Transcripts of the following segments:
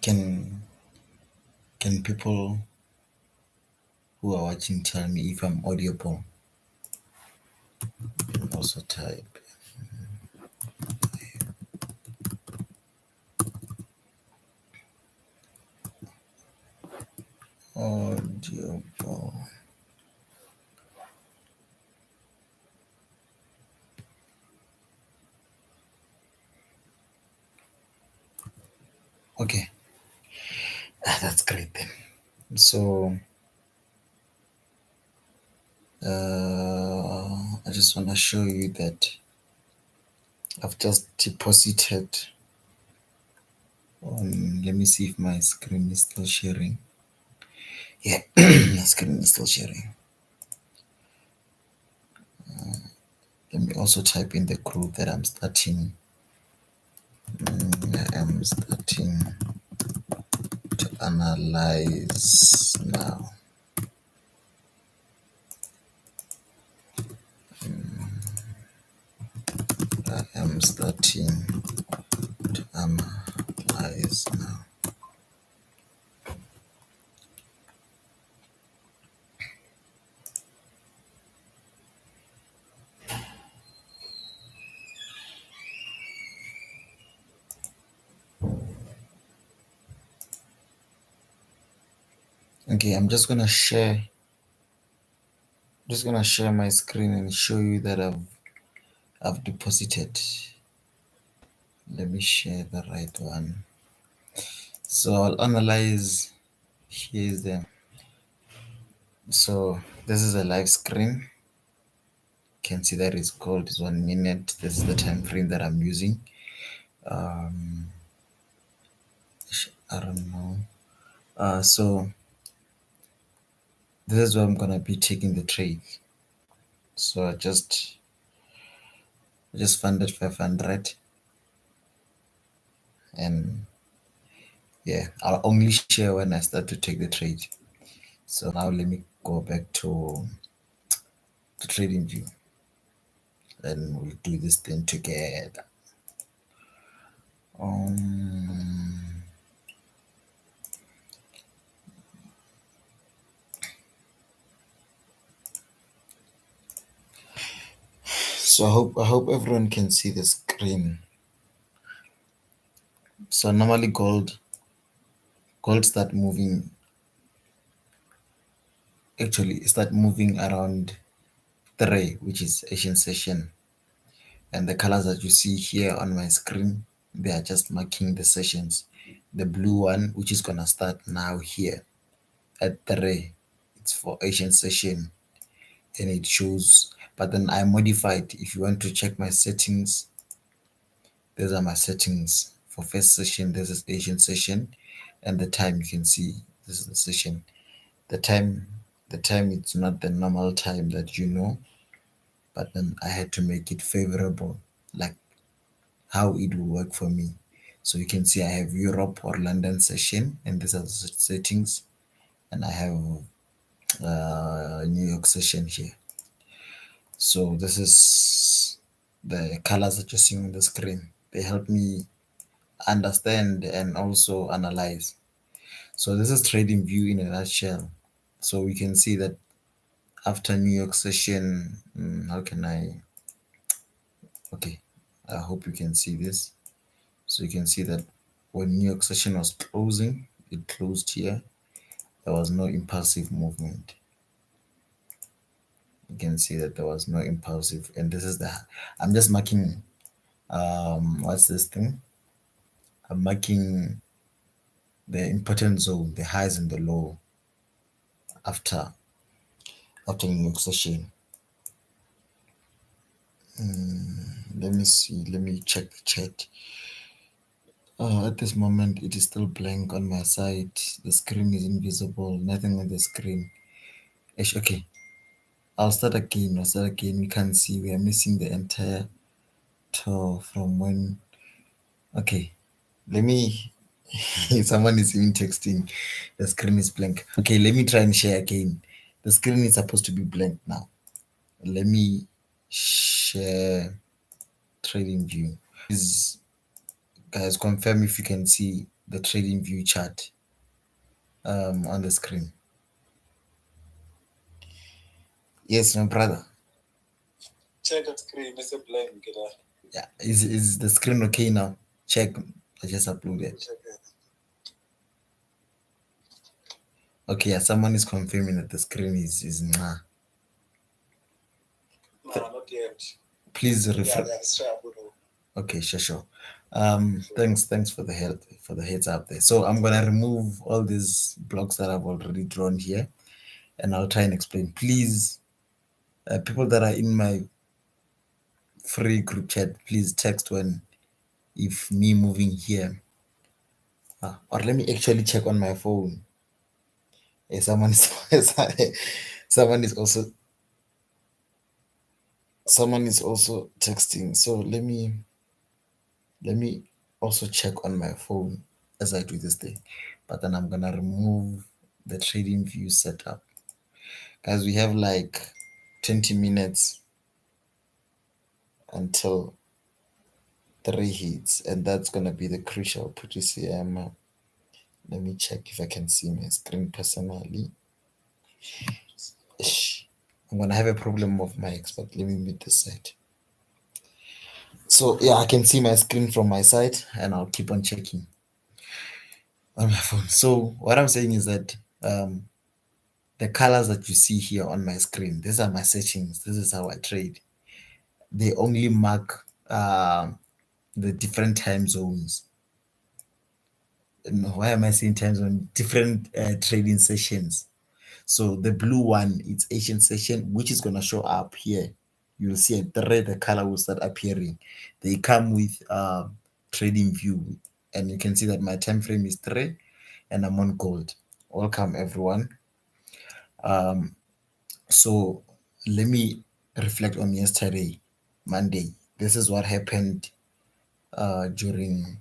Can can people who are watching tell me if I'm audible? Can also type audible. Okay, that's great then. So I just want to show you that I've just deposited on. Let me see if my screen is still sharing. Yeah, my screen is still sharing. Let me also type in the group that I'm starting. I am starting to analyze now. I am starting to analyze now. Okay, I'm just gonna share my screen and show you that I've deposited. Let me share the right one. So I'll analyze. Here's them. So this is a live screen. You can see that it's called is 1 minute. This is the time frame that I'm using. Um, I don't know. So this is where I'm gonna be taking the trade. So I just funded 500, and yeah, I'll only share when I start to take the trade. So now let me go back to the trading view and we'll do this thing together. Um, so I hope everyone can see the screen. So normally gold start moving, actually start moving around 3, which is Asian session, and the colors that you see here on my screen, they are just marking the sessions. The blue one, which is gonna start now here at 3, it's for Asian session, and it shows. But then I modified. If you want to check my settings, these are my settings for first session. This is Asian session, and the time you can see. This is the session. The time, the time it's not the normal time that you know, but then I had to make it favorable, like how it will work for me. So you can see I have Europe or London session, and these are the settings, and I have New York session here. So this is the colors that you're seeing on the screen. They help me understand and also analyze. So this is trading view in a nutshell. So we can see that after New York session, how can I? Okay, I hope you can see this. So you can see that when New York session was closing, it closed here. There was no impulsive movement. You can see that there was no impulsive, and this is the. I'm just marking. What's this thing? I'm marking the important zone, the highs and the low after New York session. Let me see. Let me check the chat. At this moment, it is still blank on my side. The screen is invisible. Nothing on the screen. Okay. I'll start again. We can't see. We are missing the entire tour from when. Okay. Let me. Someone is even texting. The screen is blank. Okay. Let me try and share again. The screen is supposed to be blank now. Let me share trading view. Is Guys, confirm if you can see the trading view chart on the screen. Yes, my brother. Check the screen, it's a blank. Yeah, is the screen okay now? Check. I just uploaded. Okay, yeah, someone is confirming that the screen is nah. No, not yet. Please Yeah, refresh. that's right. Okay, sure. Thanks for the help, for the heads up there. So I'm gonna remove all these blocks that I've already drawn here, and I'll try and explain. Please, people that are in my free group chat, please text when if me moving here. Or let me actually check on my phone. Someone is someone is also texting. So let me also check on my phone as I do this thing. But then I'm gonna remove the trading view setup. Guys, we have like 20 minutes until 3 hits, and that's gonna be the crucial pretty CM. Let me check if I can see my screen personally. Ish. I'm gonna have a problem with my expert. Let me mute this side. So yeah, I can see my screen from my side, and I'll keep on checking on my phone. So what I'm saying is that the colors that you see here on my screen, these are my settings. This is how I trade. They only mark the different time zones. No, why am I saying time zone? Different trading sessions. So the blue one, it's Asian session, which is gonna show up here. You'll see a thread, the color will start appearing. They come with trading view, and you can see that my time frame is 3, and I'm on gold. Welcome everyone. So let me reflect on yesterday, Monday. This is what happened during.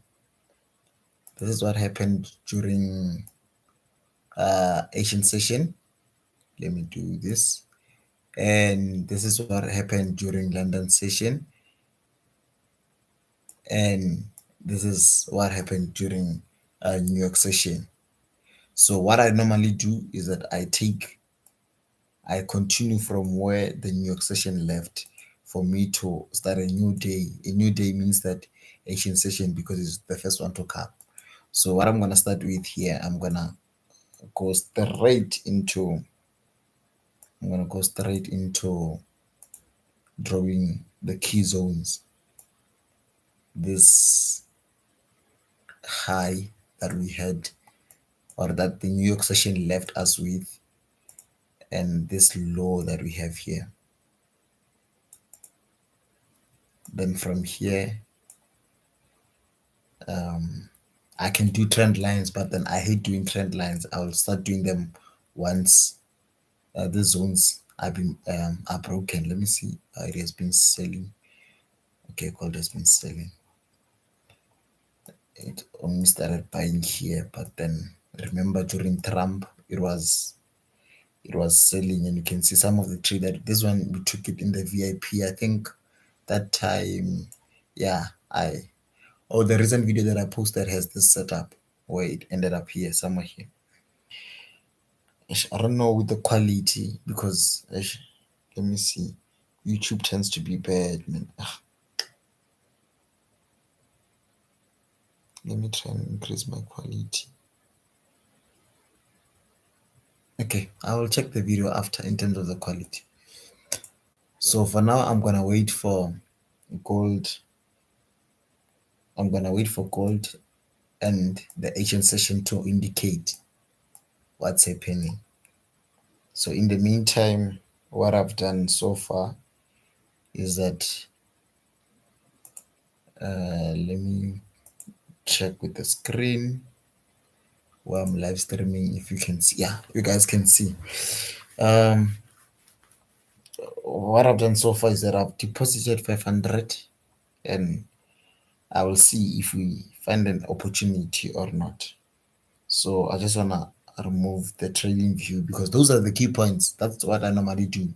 This is what happened during Asian session. Let me do this. And this is what happened during London session, and this is what happened during New York session. So what I normally do is that I continue from where the New York session left for me to start a new day. A new day means that Asian session, because it's the first one to come. So what I'm gonna start with here, go straight into I'm gonna go straight into drawing the key zones. This high that we had, or that the New York session left us with, and this low that we have here. Then from here, I can do trend lines, but then I hate doing trend lines. I'll start doing them once the zones are broken. Let me see. It has been selling. Okay, gold has been selling. It only started buying here, but then remember during Trump, it was selling, and you can see some of the trade that this one we took it in the VIP. I think that time, yeah, the recent video that I posted has this setup where it ended up here, somewhere here. I don't know with the quality, because let me see. YouTube tends to be bad, man. Let me try and increase my quality. Okay, I will check the video after in terms of the quality. So for now, I'm gonna wait for gold. I'm gonna wait for gold and the Asian session to indicate what's happening. So in the meantime, what I've done so far is that let me check with the screen where I'm live streaming. If you can see, yeah, you guys can see. What I've done so far is that I've deposited 500, and I will see if we find an opportunity or not. So I just wanna remove the trading view, because those are the key points. That's what I normally do.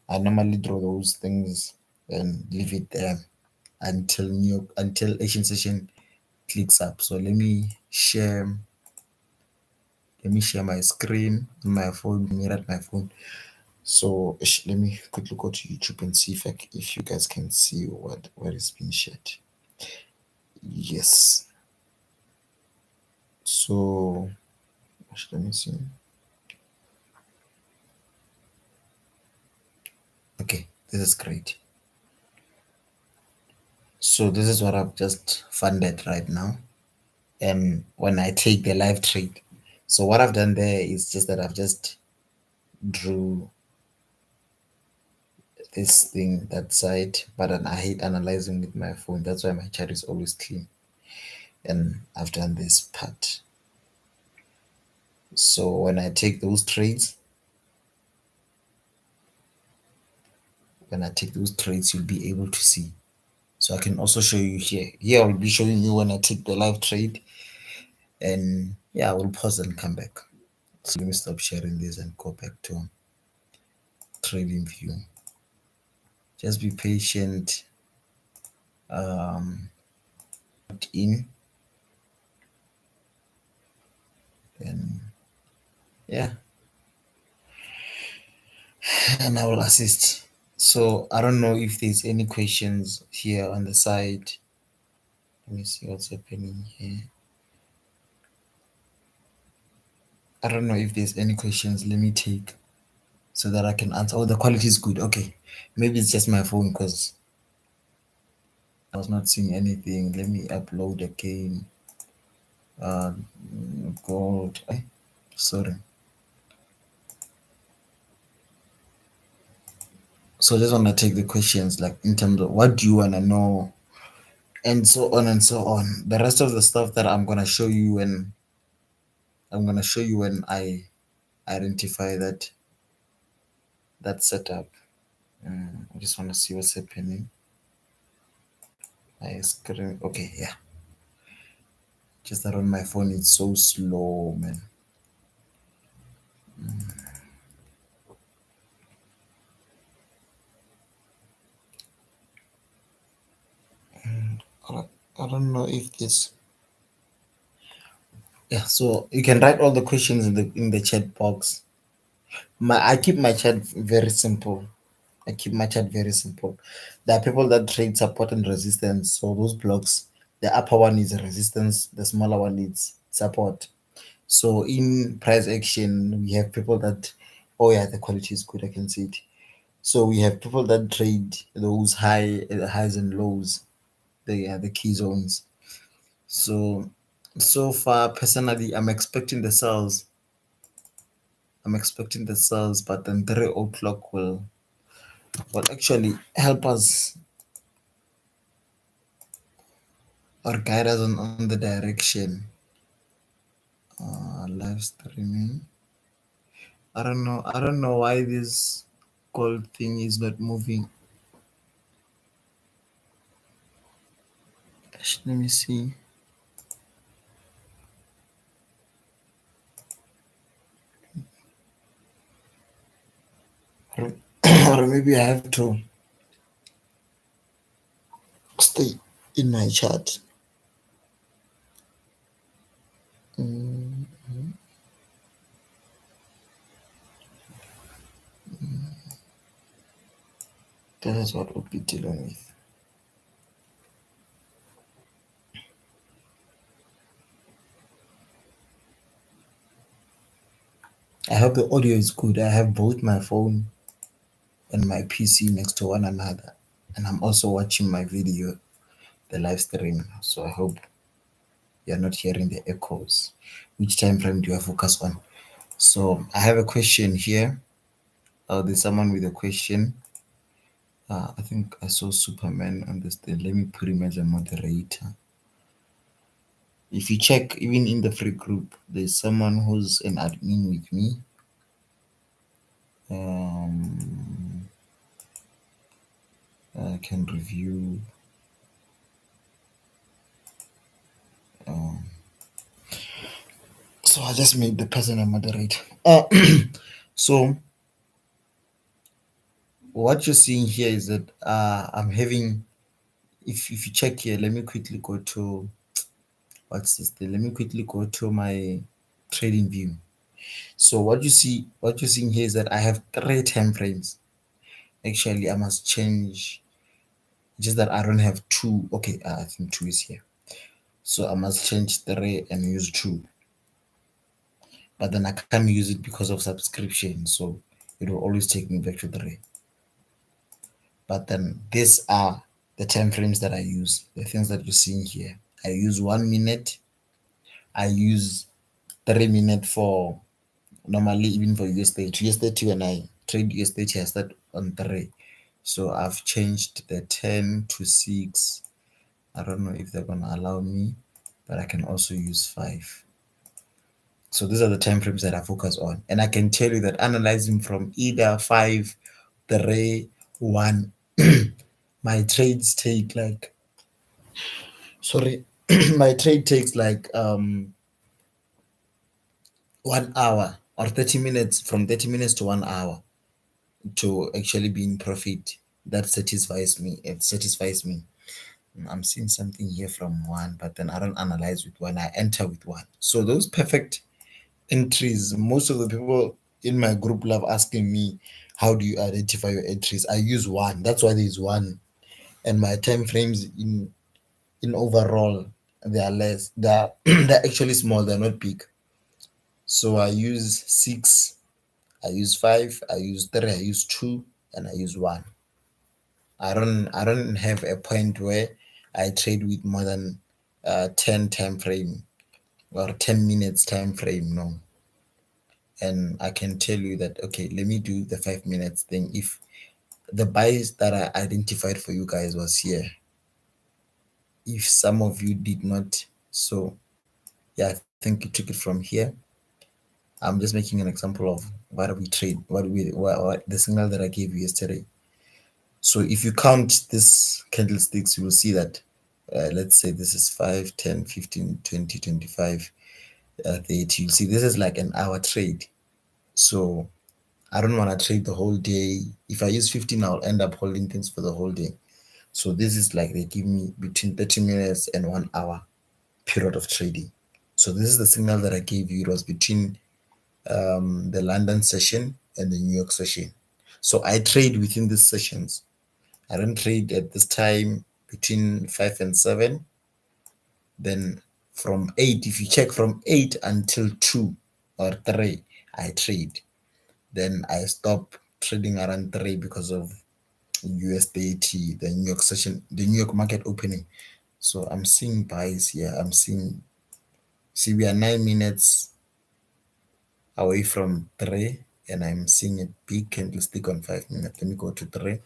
I normally draw those things and leave it there until Asian session clicks up. So let me share my screen on my phone, mirror my phone. So let me quickly go to YouTube and see if you guys can see what is being shared. Yes. So let me see. Okay, this is great. So this is what I've just funded right now. And when I take the live trade, so what I've done there is just that I've just drew this thing that side, but then I hate analyzing with my phone. That's why my chart is always clean. And I've done this part. So when I take those trades, you'll be able to see. So I can also show you here. Here I'll be showing you when I take the live trade. And yeah, I will pause and come back. So let me stop sharing this and go back to trading view. Just be patient. In and yeah, and I will assist. So I don't know if there's any questions here on the side. Let me see what's happening here. I don't know if there's any questions. Let me take so that I can answer. Oh, the quality is good. Okay, maybe it's just my phone because I was not seeing anything. Let me upload again. Gold. Sorry. So I just want to take the questions like in terms of what do you want to know and so on and so on. The rest of the stuff that I'm gonna show you when I identify that setup. I just want to see what's happening. My screen. Okay, yeah. Just that on my phone it's so slow, man. I don't know if this. Yeah, so you can write all the questions in the chat box. I keep my chat very simple. There are people that trade support and resistance. So those blocks, the upper one is resistance, the smaller one is support. So in price action, we have people that, oh yeah, the quality is good. I can see it. So we have people that trade those highs and lows, the key zones. So far, personally, I'm expecting the sales. But then 3 o'clock will actually help us or guide us on the direction. Live streaming. I don't know why this gold thing is not moving. Let me see. Or, or maybe I have to stay in my chat. Mm, that is what we'll be dealing with. I hope the audio is good. I have both my phone and my PC next to one another, and I'm also watching my video, the live stream. So I hope you're not hearing the echoes. Which time frame do I focus on? So I have a question here. There's someone with a question. I think I saw Superman on this thing. Let me put him as a moderator. If you check, even in the free group, there's someone who's an admin with me. I can review. So I just made the person a moderator. So what you're seeing here is that I'm having. If you check here, let me quickly go to what's this thing? Let me quickly go to my trading view. So what you're seeing here is that I have three time frames. Actually, I must change, just that I don't have two. Okay, I think two is here. So I must change three and use two. But then I can't use it because of subscription. So it will always take me back to three. But then these are the time frames that I use, the things that you're seeing here. I use 1 minute, I use 3 minutes for normally even for US30. US30 when I trade US30 I start on three. So I've changed the 10 to 6. I don't know if they're gonna allow me, but I can also use 5. So these are the time frames that I focus on. And I can tell you that analyzing from either 5, 3, 1, my trades take like, sorry, my trade takes like 1 hour or 30 minutes, from 30 minutes to 1 hour to actually be in profit. That satisfies me. It satisfies me. I'm seeing something here from one, but then I don't analyze with one. I enter with one. So those perfect entries, most of the people in my group love asking me, how do you identify your entries? I use one. That's why there's one. And my time frames in overall, they are less. They're actually small, they're not big. So I use 6, I use 5, I use 3, I use 2, and I use 1. I don't have a point where I trade with more than 10 time frame or 10 minutes time frame. No. And I can tell you that, okay, let me do the 5 minutes thing. If the buys that I identified for you guys was here, if some of you did not, so yeah, I think you took it from here. I'm just making an example of what we trade, what the signal that I gave you yesterday. So if you count this candlesticks, you will see that, let's say this is 5, 10, 15, 20, 25, 30. You'll see this is like an hour trade. So I don't want to trade the whole day. If I use 15, I'll end up holding things for the whole day. So this is like they give me between 30 minutes and 1 hour period of trading. So this is the signal that I gave you. It was between the London session and the New York session. So I trade within these sessions. I don't trade at this time between 5 and 7. Then from 8, if you check from 8 until 2 or 3, I trade. Then I stop trading around 3 because of US30, the New York session, the New York market opening. So I'm seeing buys here. See, we are 9 minutes away from 3, and I'm seeing a big candlestick on 5 minutes. Let me go to 3.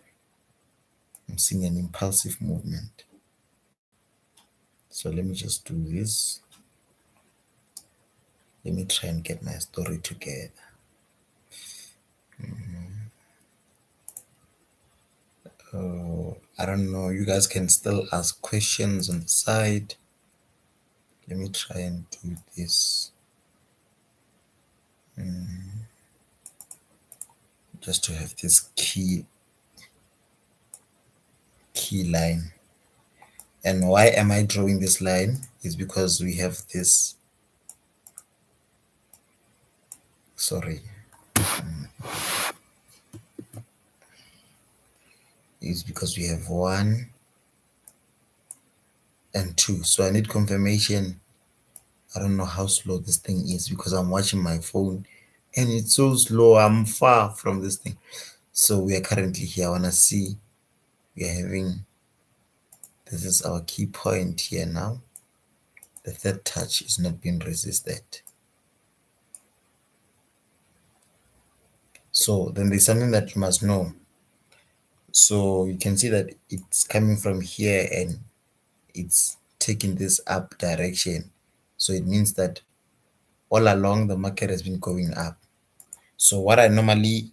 I'm seeing an impulsive movement. So let me just do this. Let me try and get my story together. I don't know. You guys can still ask questions on the side. Let me try and do this. Just to have this key line. And why am I drawing this line? Is because we have this, sorry, is because we have 1 and 2. So I need confirmation. I don't know how slow this thing is because I'm watching my phone and it's so slow. I'm far from this thing. So we are currently here. I want to see, we are having, this is our key point here now. The third touch is not being resisted. So then there's something that you must know. So you can see that it's coming from here and it's taking this up direction. So it means that all along the market has been going up. So what I normally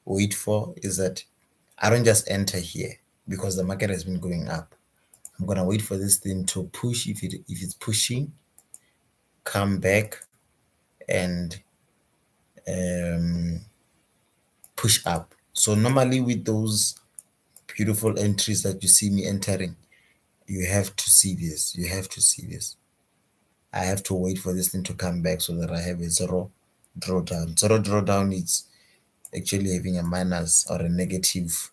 wait for is that I don't just enter here because the market has been going up. I'm gonna wait for this thing to push. If it's pushing, come back and push up. So normally with those beautiful entries that you see me entering, you have to see this. You have to see this. I have to wait for this thing to come back so that I have a zero drawdown. Zero drawdown is actually having a minus or a negative.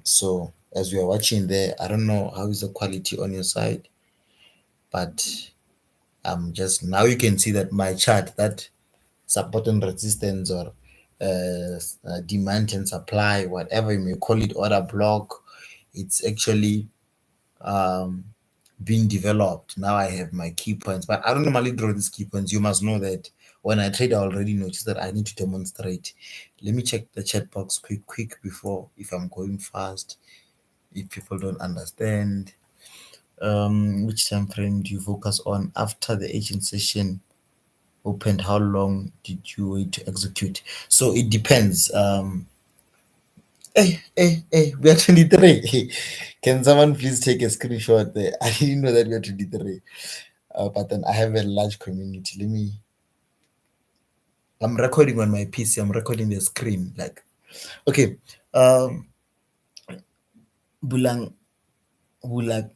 So as we are watching there, I don't know how is the quality on your side, but just now you can see that my chart, that support and resistance, or demand and supply, whatever you may call it, order block, it's actually um, being developed. Now I have my key points, but I don't normally draw these key points. You must know that when I trade, I already notice that I need to demonstrate. Let me check the chat box quick before, if I'm going fast, if people don't understand. Which time frame do you focus on after the agent session opened? How long did you wait to execute? So it depends. Hey, we are 23. Can someone please take a screenshot there? I didn't know that we are 23. But then I have a large community. I'm recording on my PC. I'm recording the screen. Like, okay. Um, Bulang, Bulari.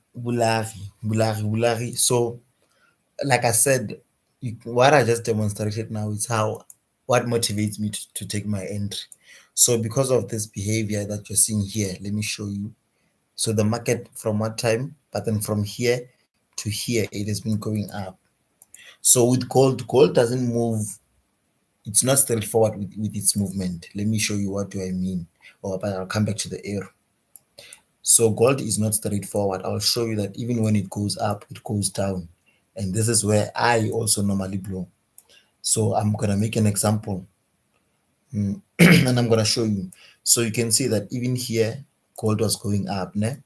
So, like I said, what I just demonstrated now is what motivates me to take my entry. So, because of this behavior that you're seeing here, let me show you. So the market from what time? But then from here to here, it has been going up. So with gold doesn't move. It's not straightforward with its movement. Let me show you what do I mean. But I'll come back to the arrow. So gold is not straightforward. I'll show you that even when it goes up, it goes down. And this is where I also normally blow. So I'm gonna make an example. And I'm gonna show you. So you can see that even here, gold was going up, ne?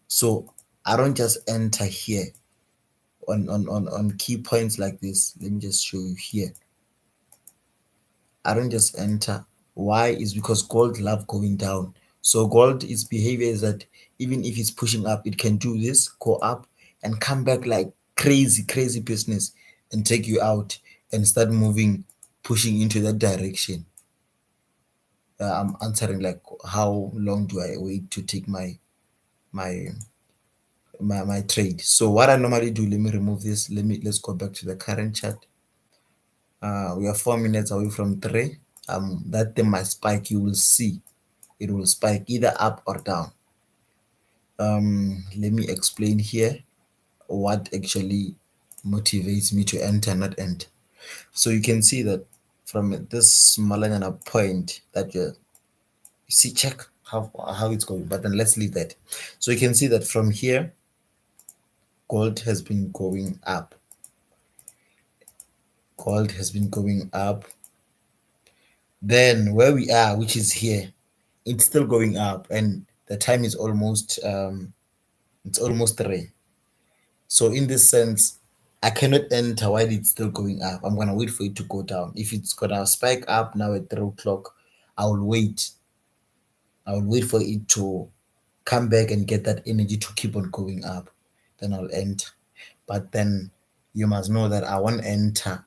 So I don't just enter here on key points like this. Let me just show you here. I don't just enter. Why? Is because gold love going down. So gold, its behavior is that even if it's pushing up, it can do this, go up and come back like crazy business and take you out and start moving, pushing into that direction. I'm answering like, how long do I wait to take my my trade? So what I normally do, let me remove this. Let's go back to the current chart. We are 4 minutes away from 3. That thing might spike. You will see it will spike either up or down. Let me explain here what actually motivates me to enter, not enter. So you can see that from this smaller point that you see, check how it's going. But then let's leave that. So you can see that from here, gold has been going up. Gold has been going up. Then where we are, which is here, it's still going up, and the time is almost it's almost 3. So in this sense, I cannot enter while it's still going up. I'm gonna wait for it to go down. If it's gonna spike up now at 3 o'clock, I will wait. I will wait for it to come back and get that energy to keep on going up. Then I'll enter. But then you must know that I won't enter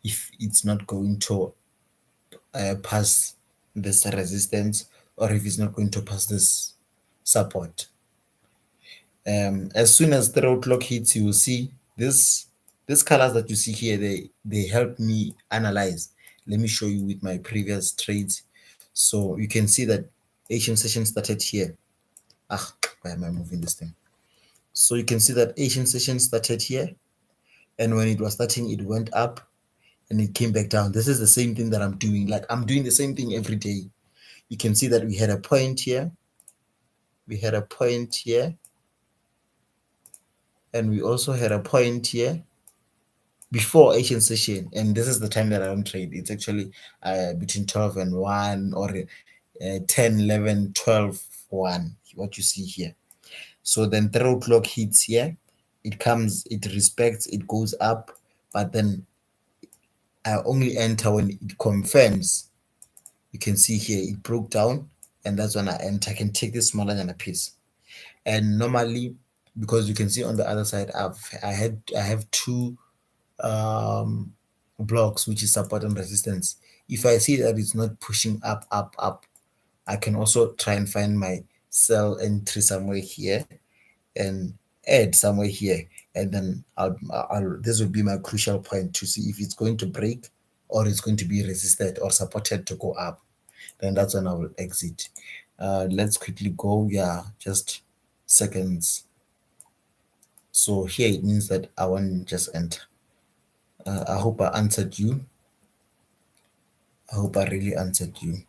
if it's not going to pass this resistance, or if it's not going to pass this support. As soon as 3 o'clock hits, you will see these colors that you see here. They help me analyze. Let me show you with my previous trades. So you can see that Asian session started here. Why am I moving this thing? So you can see that Asian session started here, and when it was starting, it went up and it came back down. This is the same thing that I'm doing. Like, I'm doing the same thing every day. You can see that we had a point here, we had a point here, and we also had a point here before Asian session. And this is the time that I don't trade. It's actually between 12 and 1, or 10, 11, 12, 1, what you see here. So then 3 o'clock hits here, it comes, it respects, it goes up, but then I only enter when it confirms. You can see here it broke down, and that's when I enter. I can take this smaller than a piece. And normally, because you can see on the other side, I have 2 blocks, which is support and resistance. If I see that it's not pushing up, I can also try and find my sell entry somewhere here and add somewhere here, and then I'll this will be my crucial point to see if it's going to break or it's going to be resisted or supported to go up. Then that's when I will exit. Let's quickly go. Yeah, just seconds. So here it means that I won't just enter. I hope I answered you. I hope I really answered you.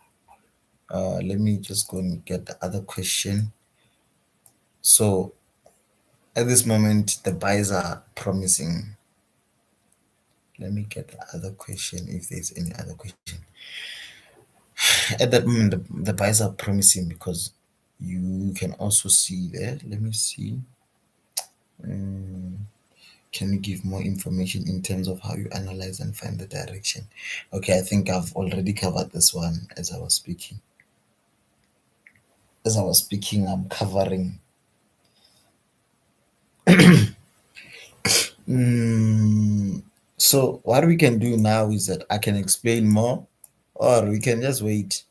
Let me just go and get the other question. So at this moment, the buys are promising. Let me get the other question if there's any other question. At that moment, the buys are promising because you can also see there. Let me see. Can you give more information in terms of how you analyze and find the direction? Okay, I think I've already covered this one as I was speaking. As I was speaking, I'm covering. So what we can do now is that I can explain more, or we can just wait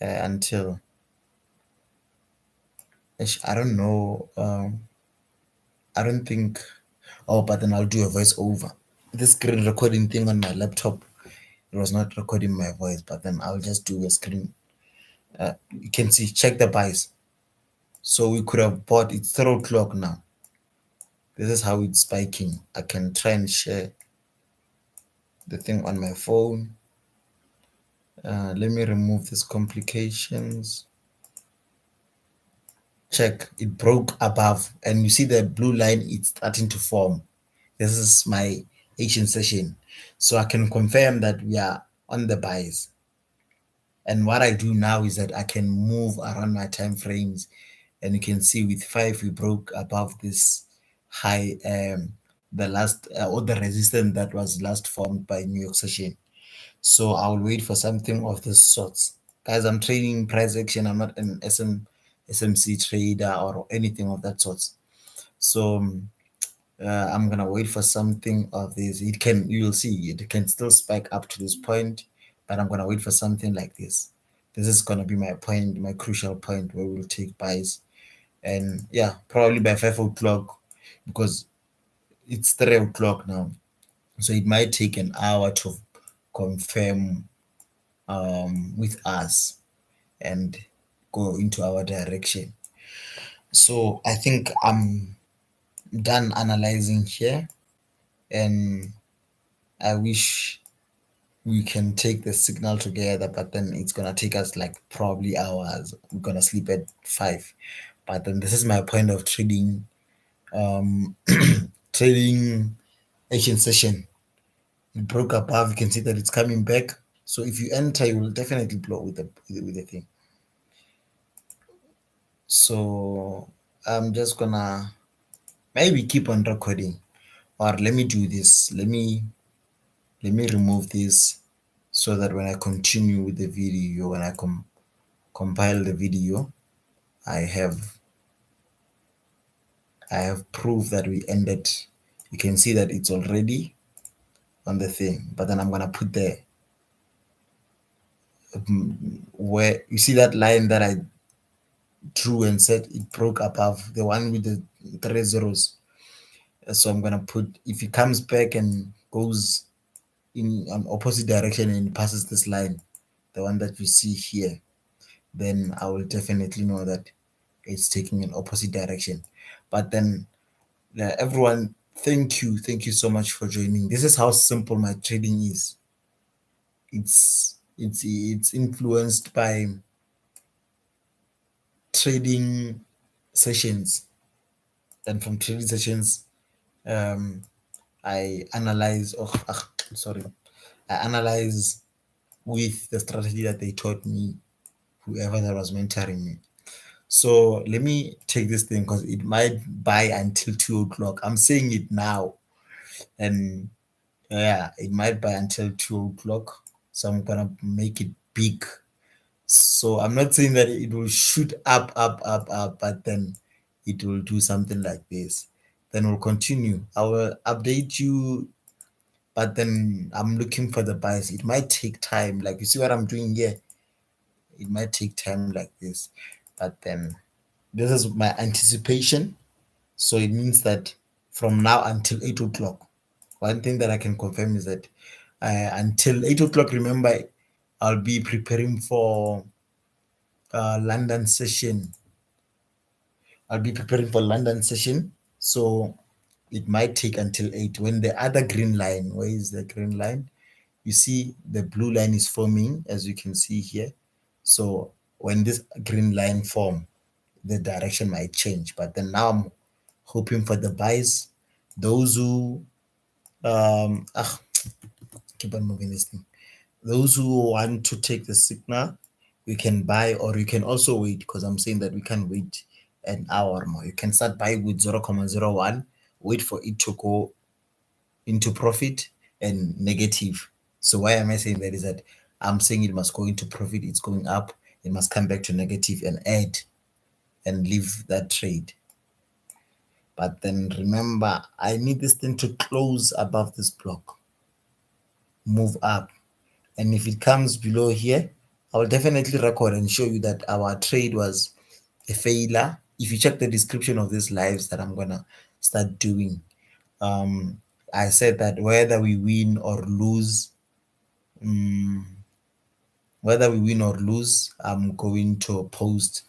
until. I don't know. I don't think. Oh, but then I'll do a voiceover. This screen recording thing on my laptop, it was not recording my voice, but then I'll just do a screen. You can see, check the buys. So we could have bought, it's 3 o'clock now. This is how it's spiking. I can try and share the thing on my phone. Let me remove these complications. Check, it broke above, and you see the blue line, it's starting to form. This is my Asian session. So I can confirm that we are on the buys. And what I do now is that I can move around my time frames, and you can see with 5 we broke above this high, the last or the resistance that was last formed by New York session. So I'll wait for something of this sorts. Guys, I'm trading price action. I'm not an SMC trader or anything of that sort. So I'm gonna wait for something of this. It can, you will see, it can still spike up to this point, but I'm gonna wait for something like this. This is gonna be my point, my crucial point where we'll take buys, and yeah, probably by 5 o'clock, because it's 3 o'clock now. So it might take an hour to confirm with us and go into our direction. So I think I'm done analyzing here, and I wish we can take the signal together, but then it's gonna take us like probably hours. We're gonna sleep at 5. But then this is my point of trading, trading Asian session. It broke above, you can see that it's coming back. So if you enter, you will definitely blow with the thing. So I'm just gonna maybe keep on recording, or let me do this. Let me remove this so that when I continue with the video, when I compile the video, I have proof that we ended. You can see that it's already on the thing, but then I'm gonna put the where you see that line that I drew and said it broke above, the one with the 3 zeros. So I'm gonna put, if it comes back and goes in an opposite direction and passes this line, the one that you see here, then I will definitely know that it's taking an opposite direction. But then everyone, thank you so much for joining. This is how simple my trading is. It's influenced by trading sessions, and from trading sessions, I analyze. Sorry, I analyze with the strategy that they taught me, whoever that was mentoring me. So let me take this thing because it might buy until 2 o'clock. I'm saying it now, and yeah, it might buy until 2 o'clock. So I'm gonna make it big. So I'm not saying that it will shoot up, but then it will do something like this. Then we'll continue. I will update you, but then I'm looking for the buys. It might take time. Like you see what I'm doing here? It might take time like this, but then this is my anticipation. So it means that from now until 8 o'clock, one thing that I can confirm is that until 8 o'clock, remember, I'll be preparing for London session. I'll be preparing for London session. So it might take until 8. When the other green line, where is the green line? You see the blue line is forming, as you can see here. So when this green line form, the direction might change. But then now I'm hoping for the buys. Those who keep on moving this thing. Those who want to take the signal, you can buy, or you can also wait, because I'm saying that we can wait an hour more. You can start buying with 0.01, wait for it to go into profit and negative. So why am I saying that is that I'm saying it must go into profit, it's going up, it must come back to negative and add and leave that trade. But then remember, I need this thing to close above this block, move up. And if it comes below here, I will definitely record and show you that our trade was a failure. If you check the description of these lives that I'm gonna start doing, I said that whether we win or lose, I'm going to post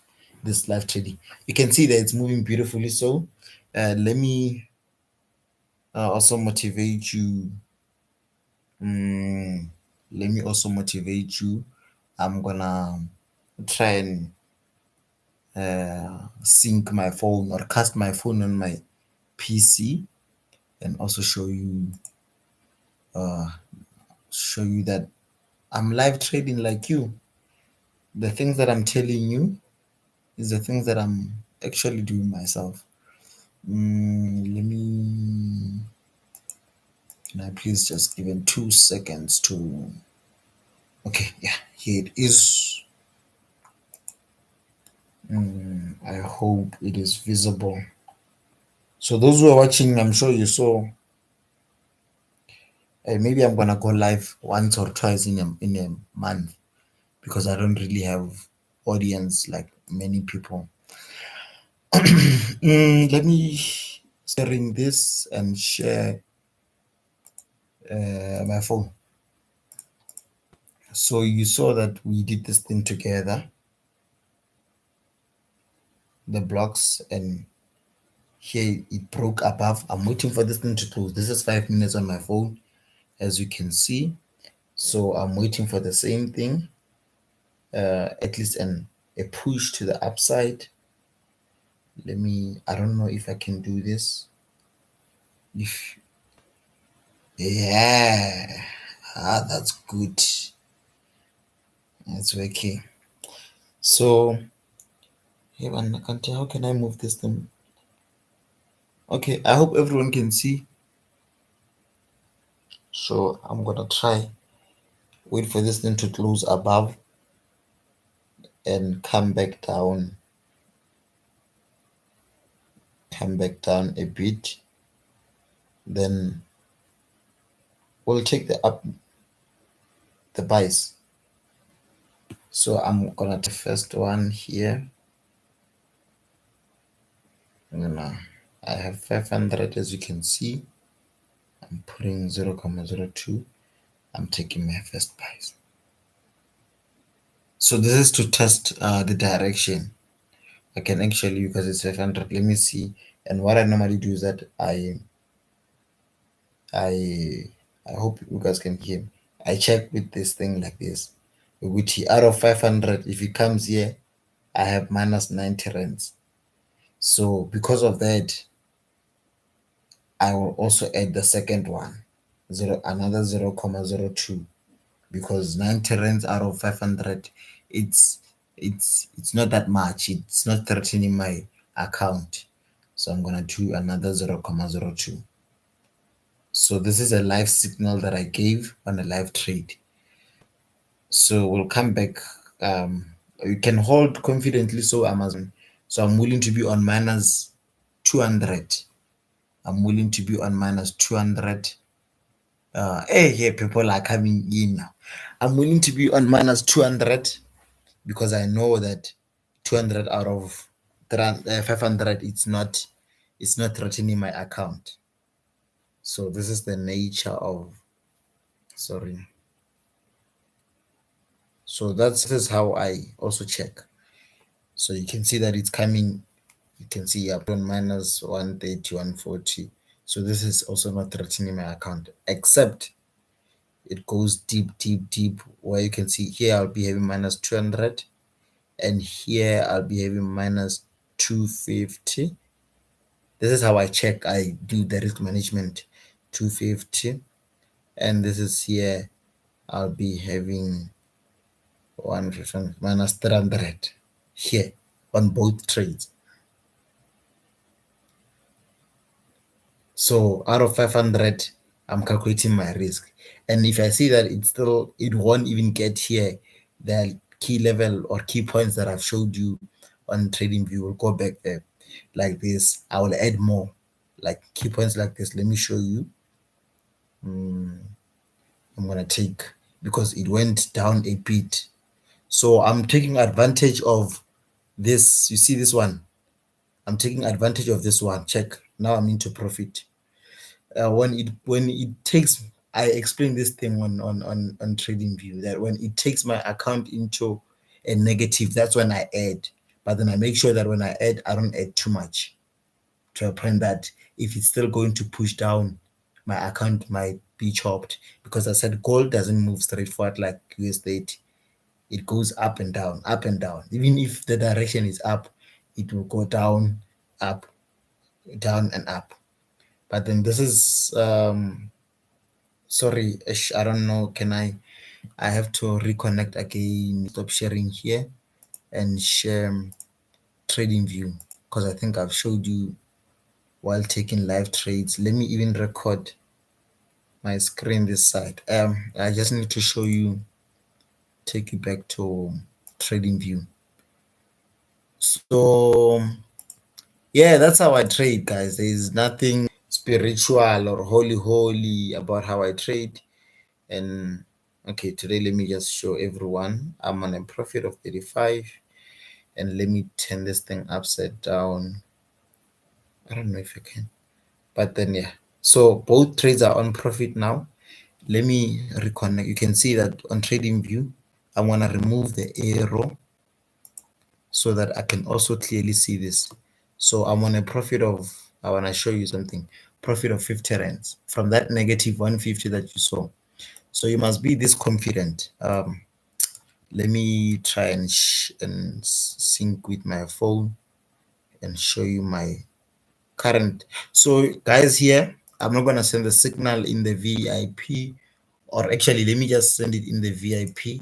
this live trading. You can see that it's moving beautifully. So let me also motivate you. Let me also motivate you. I'm gonna try and sync my phone or cast my phone on my PC, and also show you that I'm live trading like you. The things that I'm telling you is the things that I'm actually doing myself. Let me, can I please just give it 2 seconds to, okay, yeah, here it is. I hope it is visible. So those who are watching, I'm sure you saw, maybe I'm gonna go live once or twice in a month, because I don't really have audience like many people. Let me sharing this and share my phone. So you saw that we did this thing together, the blocks, and here it broke above. I'm waiting for this thing to close. This is 5 minutes on my phone, as you can see. So I'm waiting for the same thing, at least a push to the upside. Let me, I don't know if I can do this. If, yeah, that's good. It's working. So, hey man, I can't tell, how can I move this thing? Okay, I hope everyone can see. So I'm gonna try, wait for this thing to close above and come back down a bit. Then we'll take the buys. So I'm gonna take the first one here. I have 500, as you can see. I'm putting 0.02. I'm taking my first buys. So this is to test the direction. I can actually, because it's 500, let me see. And what I normally do is that I hope you guys can hear me. I check with this thing like this. Which out of 500, if it comes here, I have minus 90 rands. So because of that, I will also add the second one, another 0.02, because 90 rands out of 500, it's not that much. It's not threatening my account. So I'm gonna do another 0.02. So this is a live signal that I gave on a live trade. So we'll come back. You can hold confidently. So Amazon. So I'm willing to be on minus 200. I'm willing to be on minus 200. Hey, here people are coming in now. I'm willing to be on minus 200, because I know that 200 out of 500, it's not it's not threatening my account. So this is the nature of, sorry. So this is how I also check. So you can see that it's coming, you can see up on minus 130, 140. So this is also not threatening my account, except it goes deep, where you can see here I'll be having minus 200, and here I'll be having minus 250. This is how I check, I do the risk management, 250. And this is here I'll be having 150 minus 300 here on both trades. So out of 500, I'm calculating my risk. And if I see that it won't even get here, the key level or key points that I've showed you on TradingView will go back there like this. I will add more, like key points like this. Let me show you. I'm gonna take, because it went down a bit. So I'm taking advantage of this. You see this one? I'm taking advantage of this one. Check. Now I'm into profit. When it takes, I explained this thing on TradingView, that when it takes my account into a negative, that's when I add. But then I make sure that when I add, I don't add too much, to a point that if it's still going to push down, my account might be chopped. Because I said gold doesn't move straight forward like USD. It goes up and down, up and down. Even if the direction is up, it will go down, up, down, and up. But then this is sorry, I don't know, I have to reconnect again, stop sharing here and share TradingView, because I think I've showed you while taking live trades. Let me even record my screen this side. I just need to show you, take you back to TradingView. So yeah, that's how I trade, guys. There's nothing spiritual or holy about how I trade. And okay, today let me just show everyone I'm on a profit of 35, and let me turn this thing upside down. I don't know if I can, but then yeah, so both trades are on profit now. Let me reconnect. You can see that on TradingView I want to remove the arrow so that I can also clearly see this. So I'm on a profit of, I want to show you something, profit of 50 rands from that negative 150 that you saw. So you must be this confident. Let me try and sync with my phone and show you my current. So guys, here I'm not going to send the signal in the VIP, or actually let me just send it in the VIP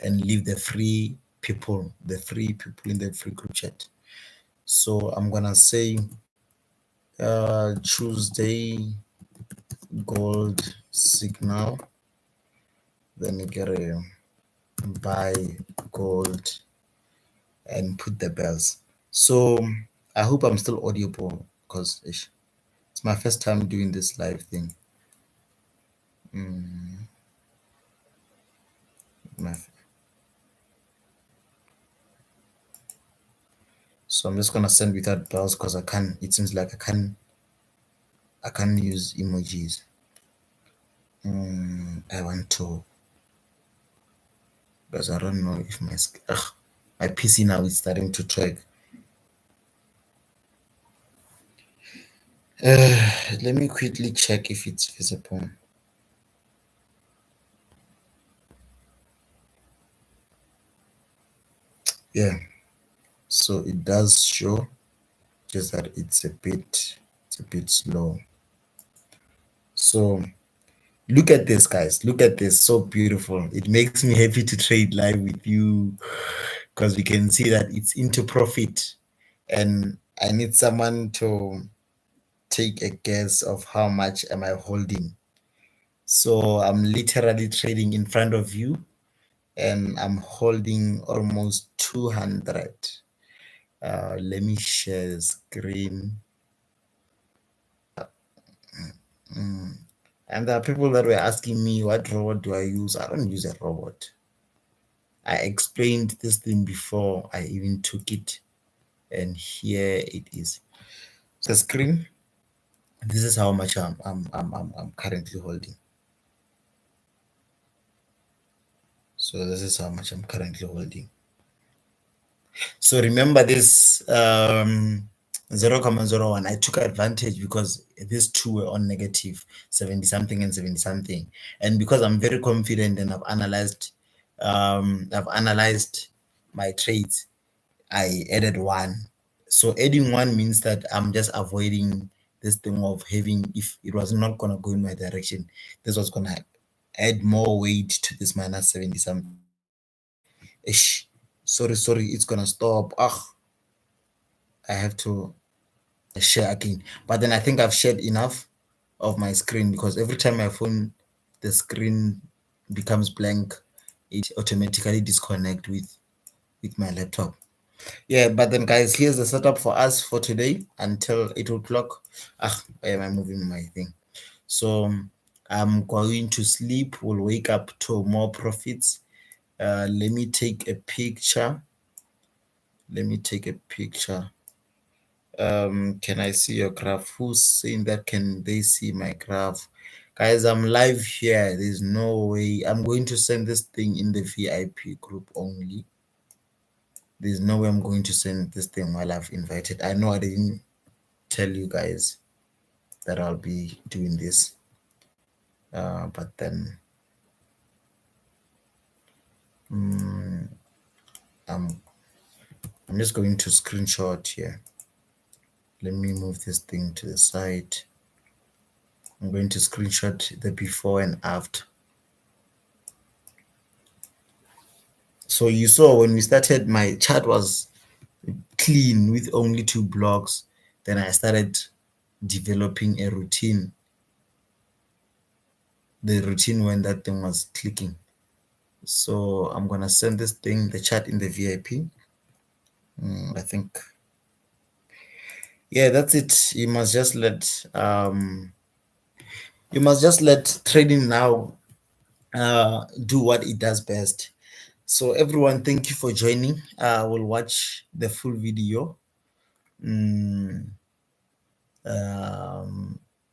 and leave the free people in the free group chat. So I'm gonna say Tuesday gold signal, then you get a buy gold and put the bells. So I hope I'm still audible, because it's my first time doing this live thing. So I'm just gonna send without bells, because I can't, it seems like I can't use emojis. I want to, because I don't know if my PC now is starting to track. Let me quickly check if it's visible. Yeah, so it does show, just that it's a bit slow. So look at this, guys, look at this, so beautiful. It makes me happy to trade live with you, because we can see that it's into profit, and I need someone to take a guess of how much am I holding. So I'm literally trading in front of you, and I'm holding almost 200. Let me share the screen. And there are people that were asking me, what robot do I use? I don't use a robot. I explained this thing before I even took it, and here it is. the screen. This is how much I'm currently holding. So this is how much I'm currently holding. So remember this 0.01, I took advantage because these two were on negative 70 something and 70 something. And because I'm very confident and I've analyzed my trades, I added one. So adding one means that I'm just avoiding this thing of having, if it was not gonna go in my direction, this was gonna add more weight to this minus 70 something. Ish. Sorry, it's gonna stop. I have to share again. But then I think I've shared enough of my screen, because every time my phone, the screen becomes blank, it automatically disconnect with my laptop. Yeah, but then guys, here's the setup for us for today until 8 o'clock. Why am I moving my thing? So I'm going to sleep. We'll wake up to more profits. Let me take a picture. Can I see your graph? Who's saying that? Can they see my graph? Guys, I'm live here. There's no way. I'm going to send this thing in the VIP group only. There's no way I'm going to send this thing while I've invited. I know I didn't tell you guys that I'll be doing this. But then I'm just going to screenshot here. Let me move this thing to the side. I'm going to screenshot the before and after. So you saw when we started, my chart was clean with only 2 blocks. Then I started developing a routine. The routine when that thing was clicking. So I'm gonna send this thing, the chat in the VIP. I think, yeah, that's it. You must just let trading now do what it does best. So everyone, thank you for joining. We'll watch the full video. We'll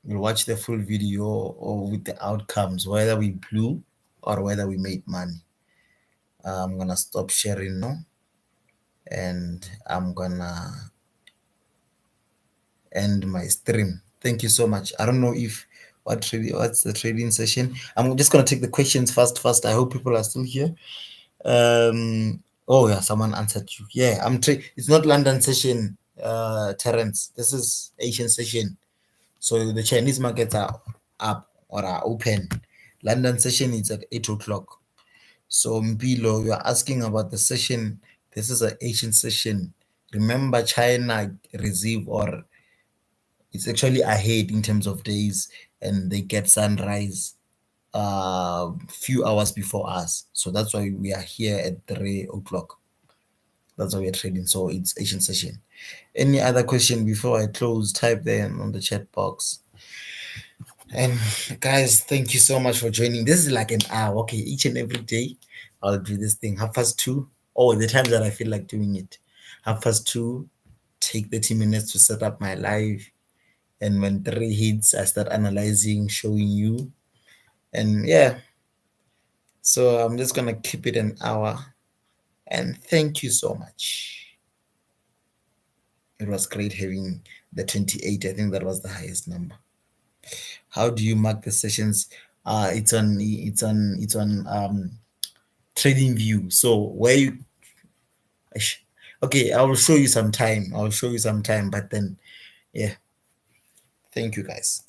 watch the full video or with the outcomes, whether we blew or whether we made money. I'm gonna stop sharing now, and I'm gonna end my stream. Thank you so much. I don't know if what's the trading session. I'm just gonna take the questions fast. I hope people are still here. Oh yeah, someone answered you. Yeah, it's not London session, Terence. This is Asian session. So the Chinese markets are up or are open. London session is at 8 o'clock. So Mpilo, you're asking about the session. This is an Asian session. Remember, China receive, or it's actually ahead in terms of days, and they get sunrise few hours before us. So that's why we are here at 3 o'clock. That's why we're trading. So it's Asian session. Any other question before I close? Type them on the chat box. And guys, thank you so much for joining. This is like an hour. Okay, each and every day I'll do this thing. 2:30. Oh, the times that I feel like doing it. 2:30, take 30 minutes to set up my live. And when 3 hits, I start analyzing, showing you. And yeah. So I'm just gonna keep it an hour. And thank you so much. It was great having the 28. I think that was the highest number. How do you mark the sessions? It's on trading view. So where you okay, I will show you some time. But then yeah, thank you guys.